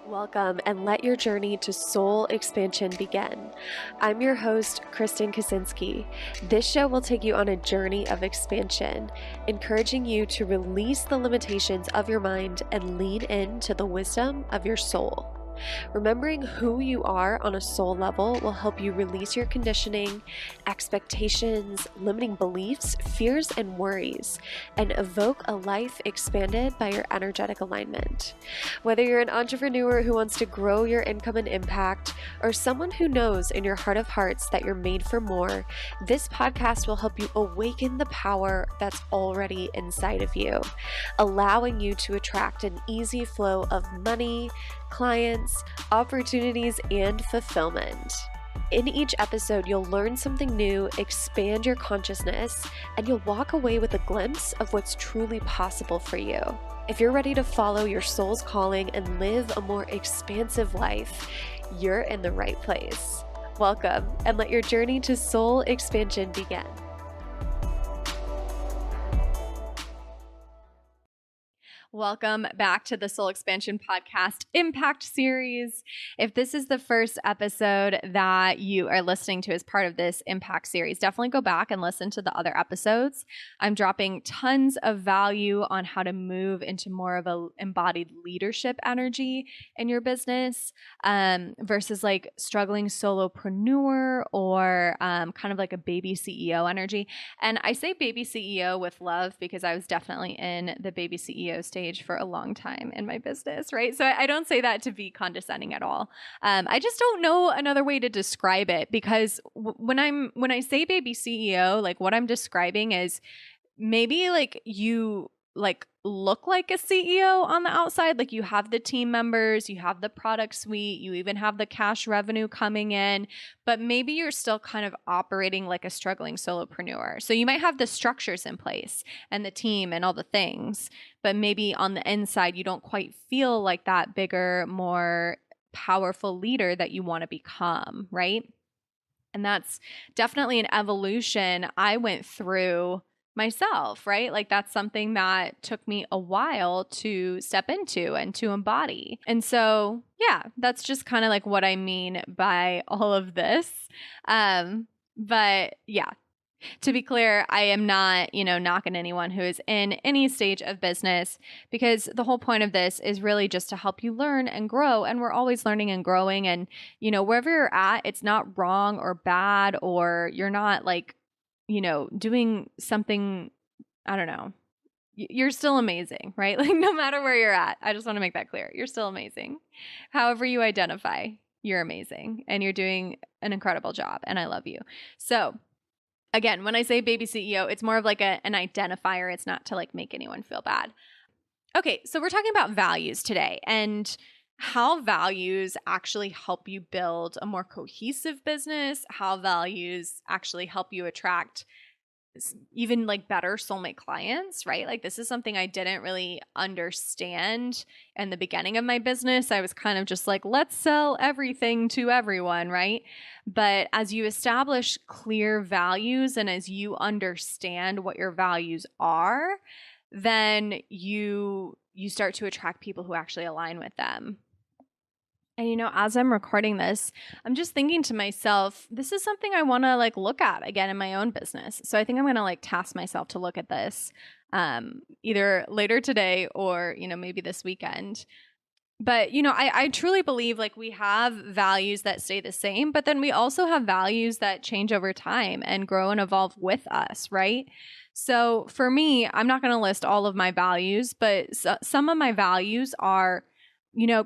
Welcome and let your journey to soul expansion begin. I'm your host, Kristen Kaczynski. This show will take you on a journey of expansion, encouraging you to release the limitations of your mind and lean into the wisdom of your soul. Remembering who you are on a soul level will help you release your conditioning, expectations, limiting beliefs, fears, and worries, and evoke a life expanded by your energetic alignment. Whether you're an entrepreneur who wants to grow your income and impact, or someone who knows in your heart of hearts that you're made for more, this podcast will help you awaken the power that's already inside of you, allowing you to attract an easy flow of money, clients, opportunities, and fulfillment. In each episode, you'll learn something new, expand your consciousness, and you'll walk away with a glimpse of what's truly possible for you. If you're ready to follow your soul's calling and live a more expansive life, you're in the right place. Welcome, and let your journey to soul expansion begin. Welcome back to the Soul Expansion Podcast Impact Series. If this is the first episode that you are listening to as part of this Impact Series, definitely go back and listen to the other episodes. I'm dropping tons of value on how to move into more of a embodied leadership energy in your business versus like struggling solopreneur or kind of like a baby CEO energy. And I say baby CEO with love because I was definitely in the baby CEO stage for a long time in my business, right? So I don't say that to be condescending at all. I just don't know another way to describe it because when I say baby CEO, like what I'm describing is maybe like you like look like a CEO on the outside, like you have the team members, you have the product suite, you even have the cash revenue coming in, but maybe you're still kind of operating like a struggling solopreneur. So you might have the structures in place and the team and all the things, but maybe on the inside, you don't quite feel like that bigger, more powerful leader that you want to become, right? And that's definitely an evolution I went through myself, right? Like that's something that took me a while to step into and to embody. And so, yeah, that's just kind of like what I mean by all of this. But yeah, to be clear, I am not, knocking anyone who is in any stage of business because the whole point of this is really just to help you learn and grow. And we're always learning and growing. And, wherever you're at, it's not wrong or bad, or you're not like, doing something, I don't know, you're still amazing, right? Like no matter where you're at, I just want to make that clear. You're still amazing. However you identify, you're amazing and you're doing an incredible job and I love you. So again, when I say baby CEO, it's more of like an identifier. It's not to like make anyone feel bad. Okay, so we're talking about values today and how values actually help you build a more cohesive business, how values actually help you attract even like better soulmate clients, right? Like this is something I didn't really understand in the beginning of my business. I was kind of just like, let's sell everything to everyone, right? But as you establish clear values and as you understand what your values are, then you start to attract people who actually align with them. And, as I'm recording this, I'm just thinking to myself, this is something I want to like look at again in my own business. So I think I'm going to like task myself to look at this either later today or, maybe this weekend. But, I truly believe like we have values that stay the same, but then we also have values that change over time and grow and evolve with us, right? So for me, I'm not going to list all of my values, but some of my values are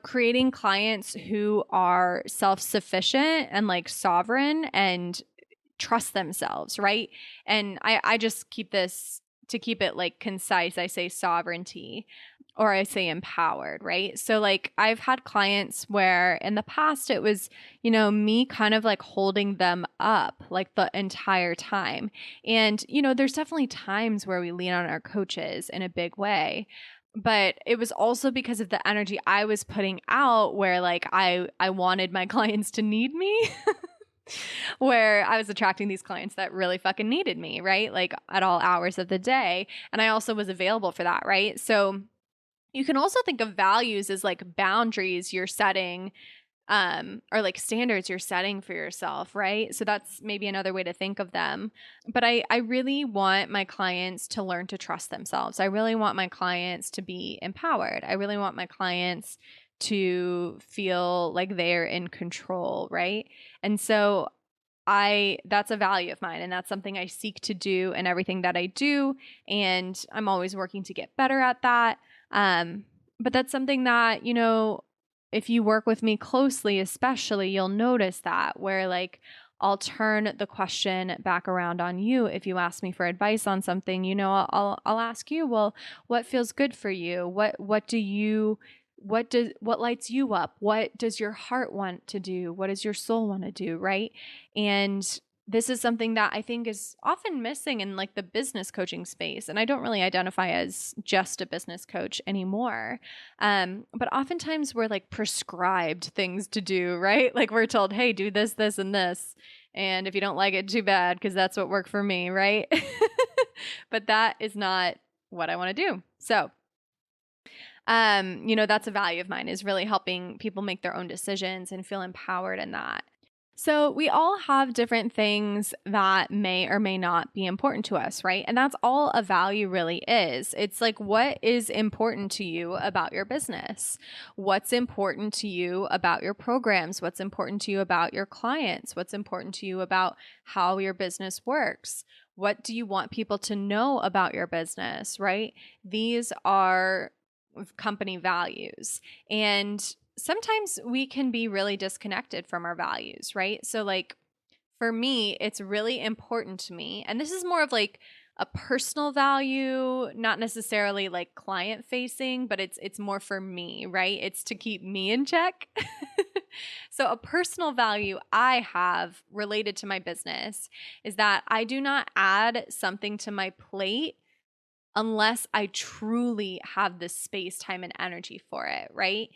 creating clients who are self-sufficient and like sovereign and trust themselves, right? And I just keep it like concise. I say sovereignty or I say empowered, right? So like I've had clients where in the past it was, me kind of like holding them up like the entire time. And, there's definitely times where we lean on our coaches in a big way. But it was also because of the energy I was putting out where like I wanted my clients to need me, where I was attracting these clients that really fucking needed me, right? Like at all hours of the day. And I also was available for that, right? So You can also think of values as like boundaries you're setting, or like standards you're setting for yourself, right? So that's maybe another way to think of them. But I really want my clients to learn to trust themselves. I really want my clients to be empowered. I really want my clients to feel like they're in control, right? And so that's a value of mine, and that's something I seek to do in everything that I do, and I'm always working to get better at that. But that's something that, if you work with me closely, especially, you'll notice that, where like I'll turn the question back around on you. If you ask me for advice on something, I'll ask you, well, what feels good for you? What lights you up? What does your heart want to do? What does your soul want to do, right? And this is something that I think is often missing in like the business coaching space. And I don't really identify as just a business coach anymore. But oftentimes we're like prescribed things to do, right? Like we're told, hey, do this, this, and this. And if you don't like it, too bad, because that's what worked for me, right? But that is not what I want to do. So that's a value of mine, is really helping people make their own decisions and feel empowered in that. So we all have different things that may or may not be important to us, right? And that's all a value really is. It's like, what is important to you about your business? What's important to you about your programs? What's important to you about your clients? What's important to you about how your business works? What do you want people to know about your business, right? These are company values. And sometimes we can be really disconnected from our values, right? So like for me, it's really important to me, and this is more of like a personal value, not necessarily like client facing, but it's more for me, right? It's to keep me in check. So a personal value I have related to my business is that I do not add something to my plate unless I truly have the space, time, and energy for it, right?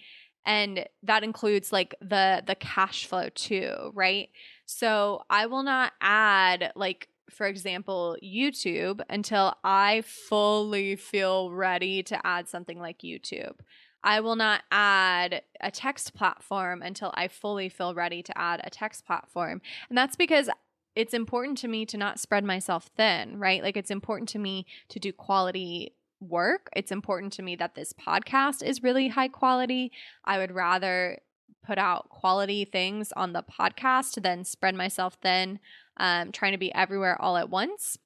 And that includes like the cash flow too, right? So I will not add, like, for example, YouTube until I fully feel ready to add something like YouTube. I will not add a text platform until I fully feel ready to add a text platform. And that's because it's important to me to not spread myself thin, right? Like it's important to me to do quality work. It's important to me that this podcast is really high quality. I would rather put out quality things on the podcast than spread myself thin, trying to be everywhere all at once.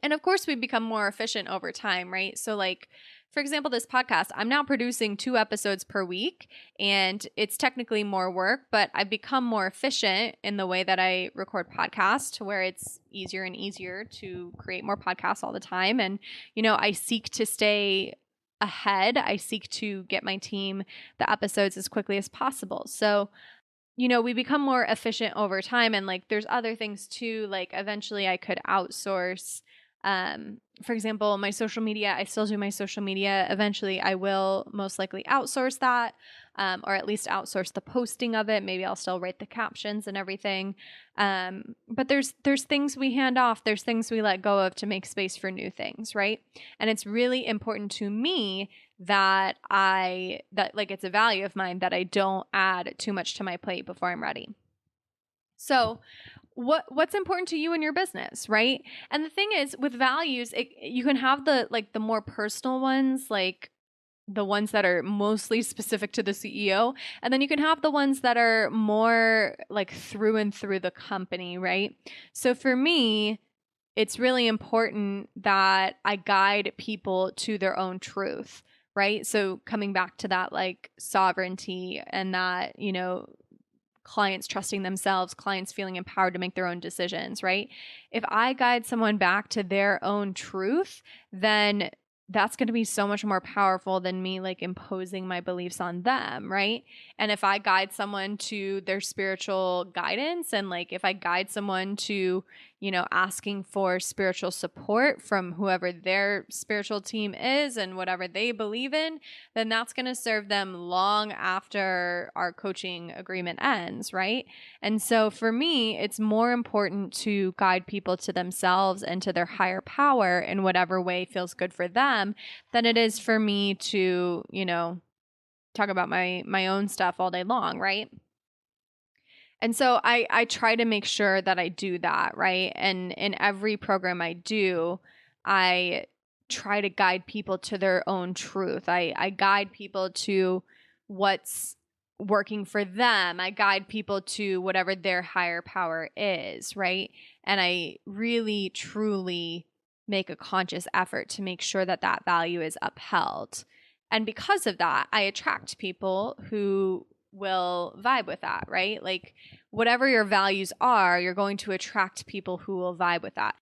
And of course, we become more efficient over time, right? So like, for example, this podcast, I'm now producing 2 episodes per week, and it's technically more work, but I've become more efficient in the way that I record podcasts, to where it's easier and easier to create more podcasts all the time. And, I seek to stay ahead. I seek to get my team the episodes as quickly as possible. So, we become more efficient over time. And like, there's other things too, like eventually I could outsource, for example, my social media. I still do my social media. Eventually I will most likely outsource that, or at least outsource the posting of it. Maybe I'll still write the captions and everything. But there's things we hand off. There's things we let go of to make space for new things, right? And it's really important to me that it's a value of mine that I don't add too much to my plate before I'm ready. So what's important to you in your business, right? And the thing is, with values, you can have the more personal ones, like the ones that are mostly specific to the CEO, and then you can have the ones that are more like through and through the company, right? So for me, it's really important that I guide people to their own truth, right? So coming back to that like sovereignty, and that, clients trusting themselves, clients feeling empowered to make their own decisions, right? If I guide someone back to their own truth, then that's going to be so much more powerful than me like imposing my beliefs on them, right? And if I guide someone to their spiritual guidance, and like if I guide someone to, asking for spiritual support from whoever their spiritual team is and whatever they believe in, then that's going to serve them long after our coaching agreement ends, right? And so for me, it's more important to guide people to themselves and to their higher power in whatever way feels good for them than it is for me to, talk about my own stuff all day long, right? And so I try to make sure that I do that, right? And in every program I do, I try to guide people to their own truth. I guide people to what's working for them. I guide people to whatever their higher power is, right? And I really, truly make a conscious effort to make sure that that value is upheld. And because of that, I attract people who will vibe with that, right? Like whatever your values are, you're going to attract people who will vibe with that.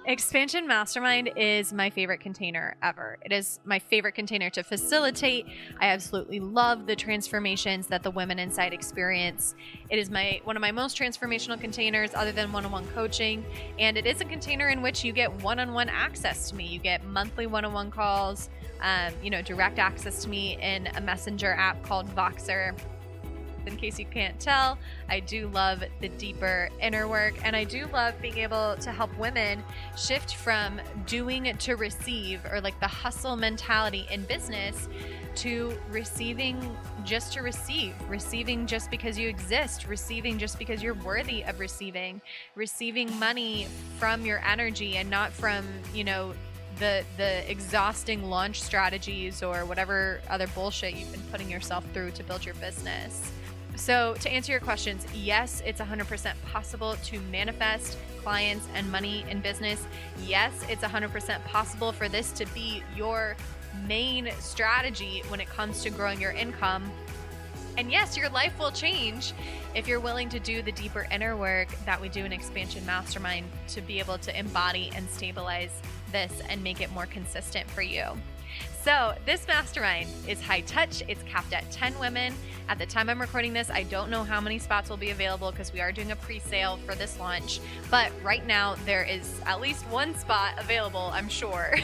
Expansion Mastermind is my favorite container ever. It is my favorite container to facilitate. I absolutely love the transformations that the women inside experience. It is one of my most transformational containers other than one-on-one coaching. And it is a container in which you get one-on-one access to me. You get monthly one-on-one calls, direct access to me in a messenger app called Voxer. In case you can't tell, I do love the deeper inner work, and I do love being able to help women shift from doing to receive, or like the hustle mentality in business, to receiving just to receive, receiving just because you exist, receiving just because you're worthy of receiving money from your energy and not from, the exhausting launch strategies or whatever other bullshit you've been putting yourself through to build your business. So to answer your questions, yes, it's 100% possible to manifest clients and money in business. Yes, it's 100% possible for this to be your main strategy when it comes to growing your income. And yes, your life will change if you're willing to do the deeper inner work that we do in Expansion Mastermind to be able to embody and stabilize this and make it more consistent for you. So this mastermind is high touch. It's capped at 10 women. At the time I'm recording this, I don't know how many spots will be available because we are doing a pre-sale for this launch. But right now there is at least one spot available, I'm sure,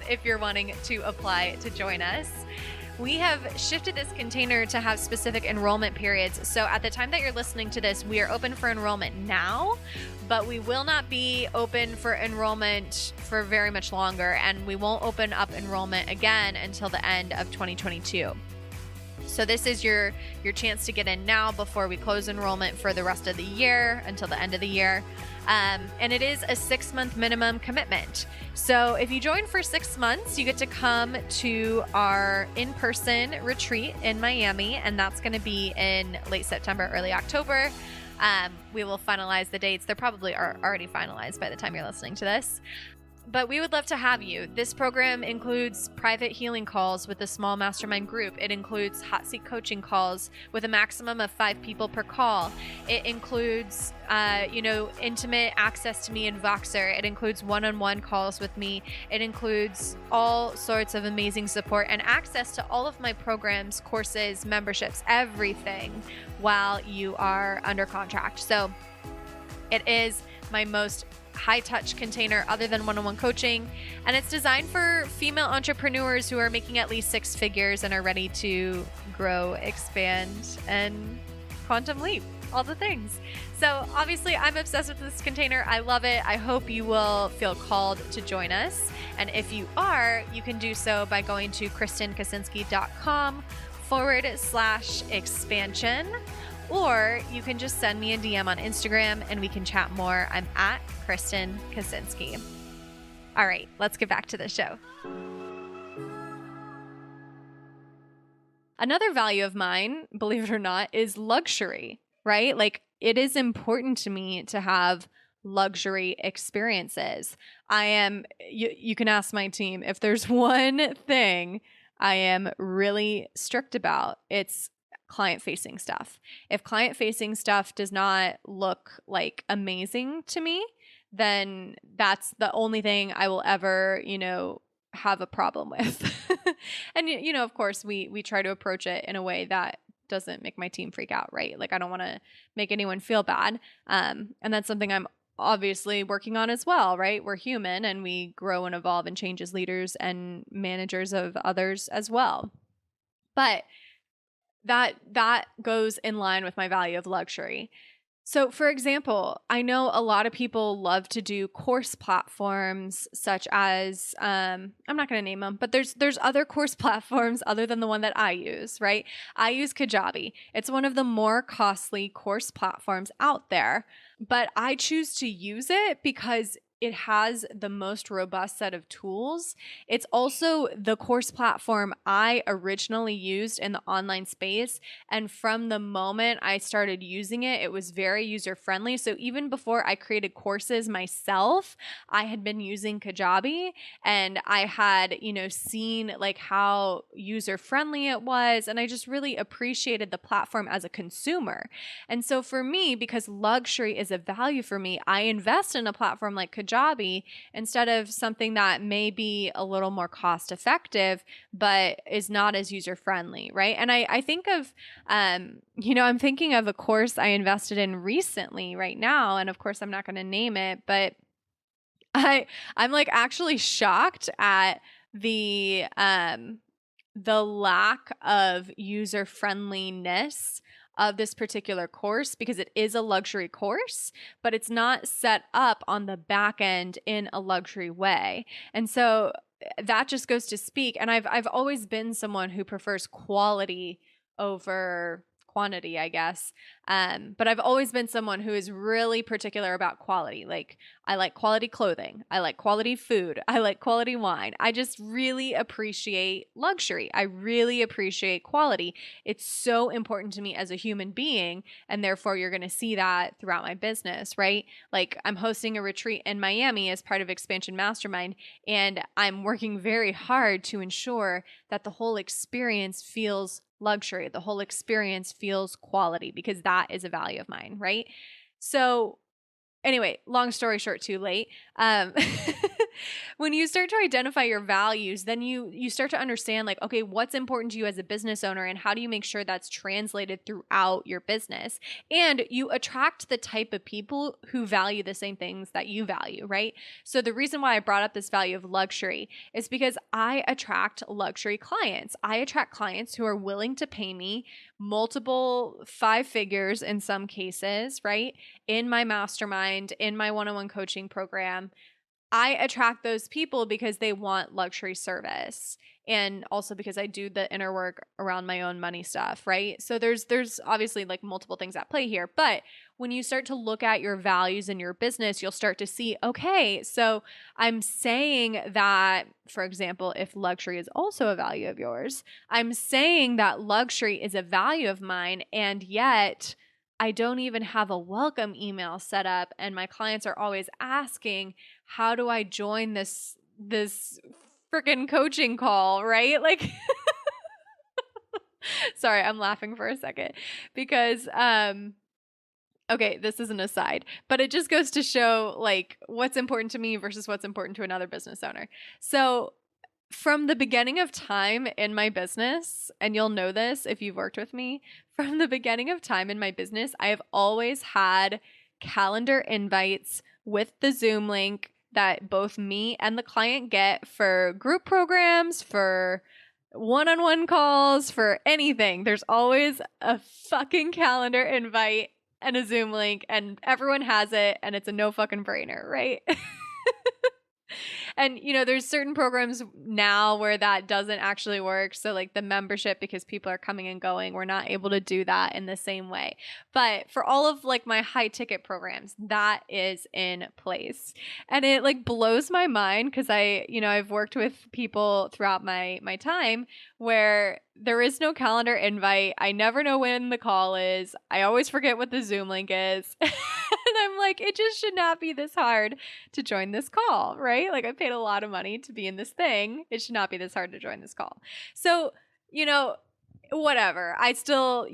if you're wanting to apply to join us. We have shifted this container to have specific enrollment periods. So at the time that you're listening to this, we are open for enrollment now, but we will not be open for enrollment for very much longer. And we won't open up enrollment again until the end of 2022. So this is your chance to get in now before we close enrollment for the rest of the year until the end of the year. And it is a 6-month minimum commitment. So if you join for 6 months, you get to come to our in-person retreat in Miami, and that's going to be in late September, early October. We will finalize the dates. They probably are already finalized by the time you're listening to this. But we would love to have you. This program includes private healing calls with a small mastermind group. It includes hot seat coaching calls with a maximum of 5 people per call. It includes, intimate access to me in Voxer. It includes one-on-one calls with me. It includes all sorts of amazing support and access to all of my programs, courses, memberships, everything while you are under contract. So it is my most high-touch container other than one-on-one coaching, and it's designed for female entrepreneurs who are making at least 6 figures and are ready to grow, expand, and quantum leap, all the things. So obviously I'm obsessed with this container. I love it. I hope you will feel called to join us, and if you are, you can do so by going to KristenKaczynski.com/expansion. Or you can just send me a DM on Instagram and we can chat more. I'm at Kristen Kaczynski. All right, let's get back to the show. Another value of mine, believe it or not, is luxury, right? Like it is important to me to have luxury experiences. You can ask my team, if there's one thing I am really strict about, it's client-facing stuff. If client-facing stuff does not look like amazing to me, then that's the only thing I will ever, have a problem with. And, of course, we try to approach it in a way that doesn't make my team freak out, right? Like I don't want to make anyone feel bad. And that's something I'm obviously working on as well, right? We're human and we grow and evolve and change as leaders and managers of others as well. But that goes in line with my value of luxury. So, for example, I know a lot of people love to do course platforms such as I'm not going to name them, but there's other course platforms other than the one that I use, right? I use Kajabi. It's one of the more costly course platforms out there, but I choose to use it because it has the most robust set of tools. It's also the course platform I originally used in the online space. And from the moment I started using it, it was very user friendly. So even before I created courses myself, I had been using Kajabi and I had, seen like how user friendly it was. And I just really appreciated the platform as a consumer. And so for me, because luxury is a value for me, I invest in a platform like Kajabi instead of something that may be a little more cost effective, but is not as user friendly, right? And I think of, I'm thinking of a course I invested in recently right now. And of course, I'm not going to name it, but I'm like actually shocked at the lack of user friendliness of this particular course, because it is a luxury course, but it's not set up on the back end in a luxury way. And so that just goes to speak. And I've always been someone who prefers quality over quantity, I guess. But I've always been someone who is really particular about quality. Like I like quality clothing. I like quality food. I like quality wine. I just really appreciate luxury. I really appreciate quality. It's so important to me as a human being. And therefore you're going to see that throughout my business, right? Like I'm hosting a retreat in Miami as part of Expansion Mastermind. And I'm working very hard to ensure that the whole experience feels luxury. The whole experience feels quality, because that is a value of mine, right? So anyway, long story short, too late. When you start to identify your values, then you start to understand like, okay, what's important to you as a business owner and how do you make sure that's translated throughout your business? And you attract the type of people who value the same things that you value, right? So the reason why I brought up this value of luxury is because I attract luxury clients. I attract clients who are willing to pay me multiple 5 figures in some cases, right? In my mastermind, in my one-on-one coaching program. I attract those people because they want luxury service, and also because I do the inner work around my own money stuff, right? So there's obviously like multiple things at play here, but when you start to look at your values in your business, you'll start to see, okay, so I'm saying that, for example, if luxury is also a value of yours, I'm saying that luxury is a value of mine, and yet I don't even have a welcome email set up, and my clients are always asking, how do I join this freaking coaching call, right? Like sorry, I'm laughing for a second because okay, this is an aside, but it just goes to show like what's important to me versus what's important to another business owner. So from the beginning of time in my business, and you'll know this if you've worked with me, from the beginning of time in my business, I have always had calendar invites with the Zoom link that both me and the client get for group programs, for one-on-one calls, for anything. There's always a fucking calendar invite and a Zoom link, and everyone has it, and it's a no fucking brainer, right? And, there's certain programs now where that doesn't actually work. So like the membership, because people are coming and going, we're not able to do that in the same way. But for all of like my high ticket programs, that is in place. And it like blows my mind because I've worked with people throughout my time where there is no calendar invite. I never know when the call is. I always forget what the Zoom link is. And I'm like, it just should not be this hard to join this call, right? Like I paid a lot of money to be in this thing. It should not be this hard to join this call. So, whatever. I still,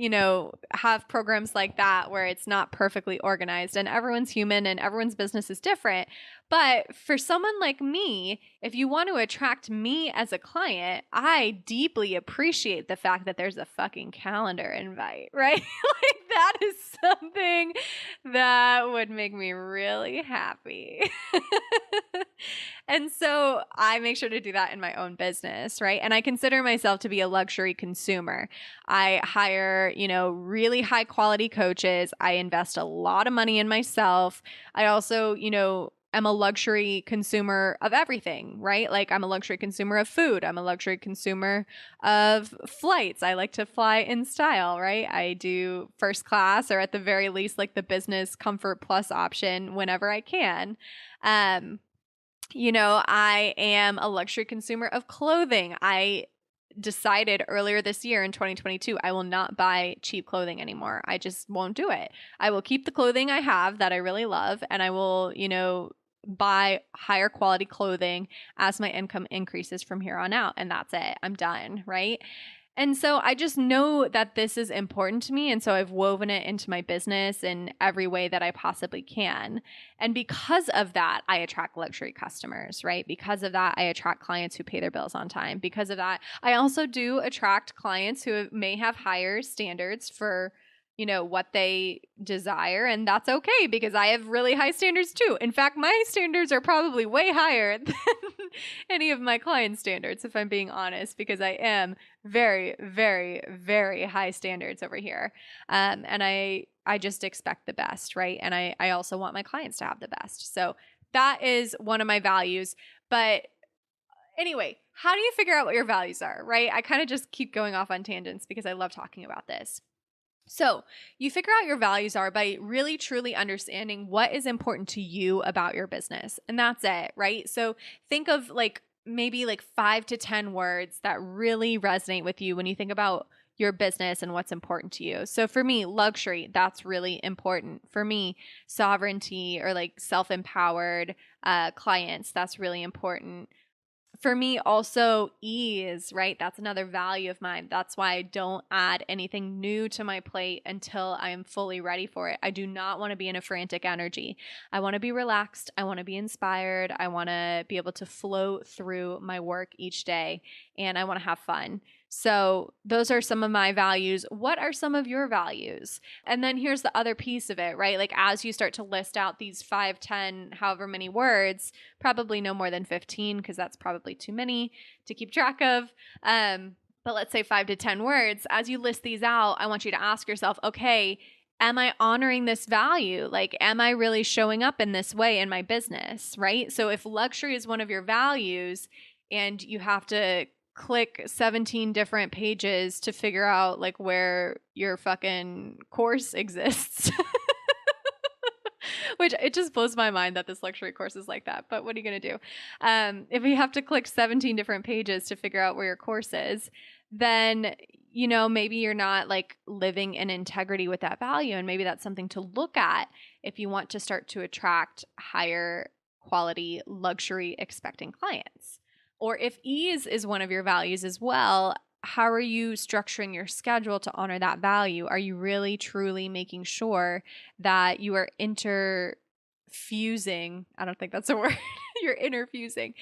have programs like that where it's not perfectly organized, and everyone's human and everyone's business is different. But for someone like me, if you want to attract me as a client, I deeply appreciate the fact that there's a fucking calendar invite, right? Like that is something that would make me really happy. And so I make sure to do that in my own business, right? And I consider myself to be a luxury consumer. I hire, really high quality coaches. I invest a lot of money in myself. I also, am a luxury consumer of everything, right? Like I'm a luxury consumer of food. I'm a luxury consumer of flights. I like to fly in style, right? I do first class, or at the very least, like the business comfort plus option whenever I can. I am a luxury consumer of clothing. I decided earlier this year in 2022, I will not buy cheap clothing anymore. I just won't do it. I will keep the clothing I have that I really love, and I will, buy higher quality clothing as my income increases from here on out. And that's it. I'm done, right? And so I just know that this is important to me. And so I've woven it into my business in every way that I possibly can. And because of that, I attract luxury customers, right? Because of that, I attract clients who pay their bills on time. Because of that, I also do attract clients who may have higher standards for what they desire. And that's okay, because I have really high standards too. In fact, my standards are probably way higher than any of my clients' standards, if I'm being honest, because I am very, very, very high standards over here. And I just expect the best, right? And I also want my clients to have the best. So that is one of my values. But anyway, how do you figure out what your values are, right? I kind of just keep going off on tangents because I love talking about this. So you figure out your values are by really truly understanding what is important to you about your business. And that's it, right? So think of maybe 5 to 10 words that really resonate with you when you think about your business and what's important to you. So for me, luxury, that's really important. For me, sovereignty or self-empowered clients, that's really important. For me, also ease, right? That's another value of mine. That's why I don't add anything new to my plate until I am fully ready for it. I do not want to be in a frantic energy. I want to be relaxed. I want to be inspired. I want to be able to flow through my work each day, and I want to have fun. So those are some of my values. What are some of your values? And then here's the other piece of it, right? Like as you start to list out these 5, 10, however many words, probably no more than 15, because that's probably too many to keep track of. But let's say 5 to 10 words. As you list these out, I want you to ask yourself, okay, am I honoring this value? Like, am I really showing up in this way in my business, right? So if luxury is one of your values and you have to click 17 different pages to figure out where your fucking course exists. Which it just blows my mind that this luxury course is like that. But what are you going to do? If you have to click 17 different pages to figure out where your course is, then, maybe you're not living in integrity with that value. And maybe that's something to look at if you want to start to attract higher quality luxury expecting clients. Or if ease is one of your values as well, how are you structuring your schedule to honor that value? Are you really, truly making sure that you are interfusing? I don't think that's a word. You're infusing.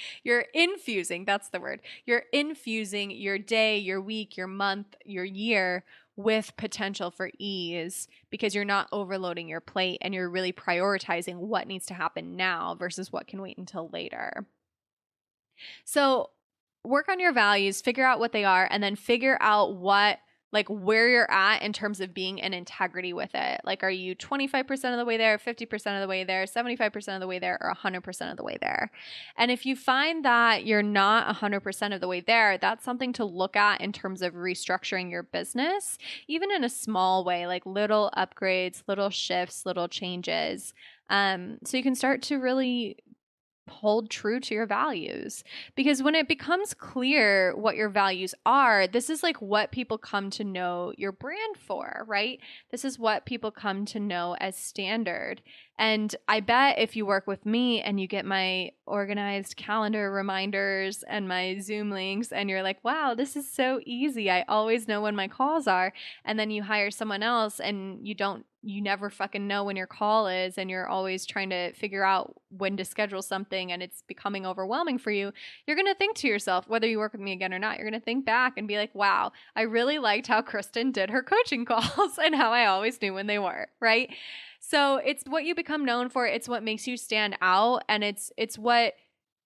That's the word. You're infusing your day, your week, your month, your year with potential for ease, because you're not overloading your plate and you're really prioritizing what needs to happen now versus what can wait until later. So work on your values, figure out what they are, and then figure out where you're at in terms of being in integrity with it. Are you 25% of the way there, 50% of the way there, 75% of the way there, or 100% of the way there? And if you find that you're not 100% of the way there, that's something to look at in terms of restructuring your business, even in a small way, like little upgrades, little shifts, little changes. So you can start to really hold true to your values. Because when it becomes clear what your values are, this is like what people come to know your brand for, right? This is what people come to know as standard. And I bet if you work with me and you get my organized calendar reminders and my Zoom links and you're like, wow, this is so easy. I always know when my calls are. And then you hire someone else and you never fucking know when your call is, and you're always trying to figure out when to schedule something and it's becoming overwhelming for you, you're going to think to yourself, whether you work with me again or not, you're going to think back and be like, wow, I really liked how Kristen did her coaching calls and how I always knew when they were, right? So it's what you become known for. It's what makes you stand out. And it's what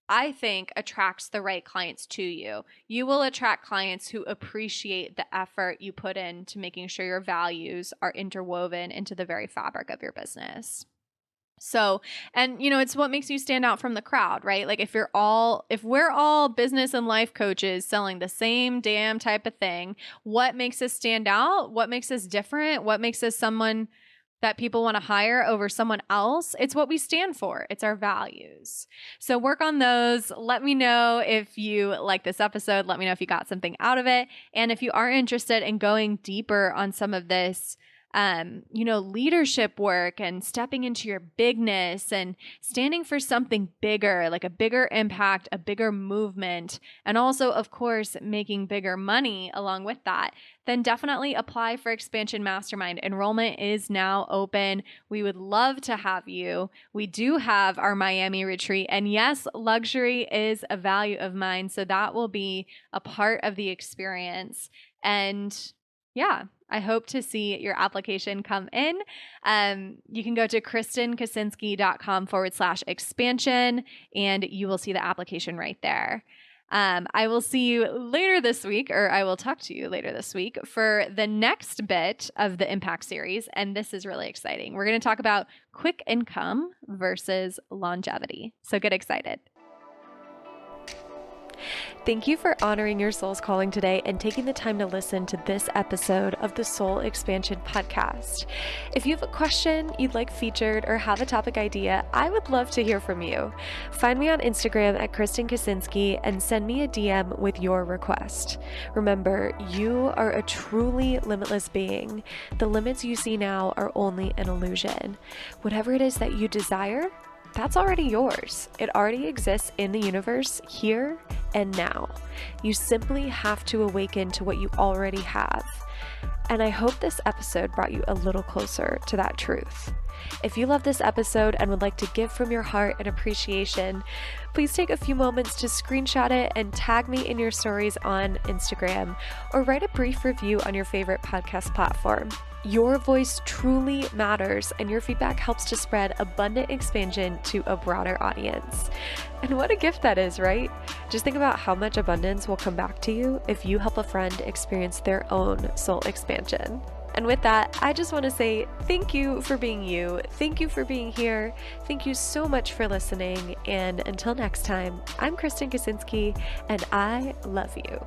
I think attracts the right clients to you. You will attract clients who appreciate the effort you put into making sure your values are interwoven into the very fabric of your business. So, and it's what makes you stand out from the crowd, right? Like if we're all business and life coaches selling the same damn type of thing, what makes us stand out? What makes us different? What makes us someone that people want to hire over someone else? It's what we stand for. It's our values. So work on those. Let me know if you like this episode. Let me know if you got something out of it. And if you are interested in going deeper on some of this, leadership work and stepping into your bigness and standing for something bigger, like a bigger impact, a bigger movement, and also, of course, making bigger money along with that, then definitely apply for Expansion Mastermind. Enrollment is now open. We would love to have you. We do have our Miami retreat. And yes, luxury is a value of mine. So that will be a part of the experience. And yeah, I hope to see your application come in. You can go to kristenkaczynski.com/expansion and you will see the application right there. I will see you later this week, or I will talk to you later this week for the next bit of the Impact series. And this is really exciting. We're going to talk about quick income versus longevity. So get excited. Thank you for honoring your soul's calling today and taking the time to listen to this episode of the Soul Expansion Podcast. If you have a question you'd like featured or have a topic idea, I would love to hear from you. Find me on Instagram at Kristen Kaczynski and send me a DM with your request. Remember, you are a truly limitless being. The limits you see now are only an illusion. Whatever it is that you desire, that's already yours. It already exists in the universe here and now. You simply have to awaken to what you already have. And I hope this episode brought you a little closer to that truth. If you love this episode and would like to give from your heart and appreciation, please take a few moments to screenshot it and tag me in your stories on Instagram, or write a brief review on your favorite podcast platform. Your voice truly matters, and your feedback helps to spread abundant expansion to a broader audience. And what a gift that is, right? Just think about how much abundance will come back to you if you help a friend experience their own soul expansion. And with that, I just want to say thank you for being you. Thank you for being here. Thank you so much for listening. And until next time, I'm Kristen Kaczynski, and I love you.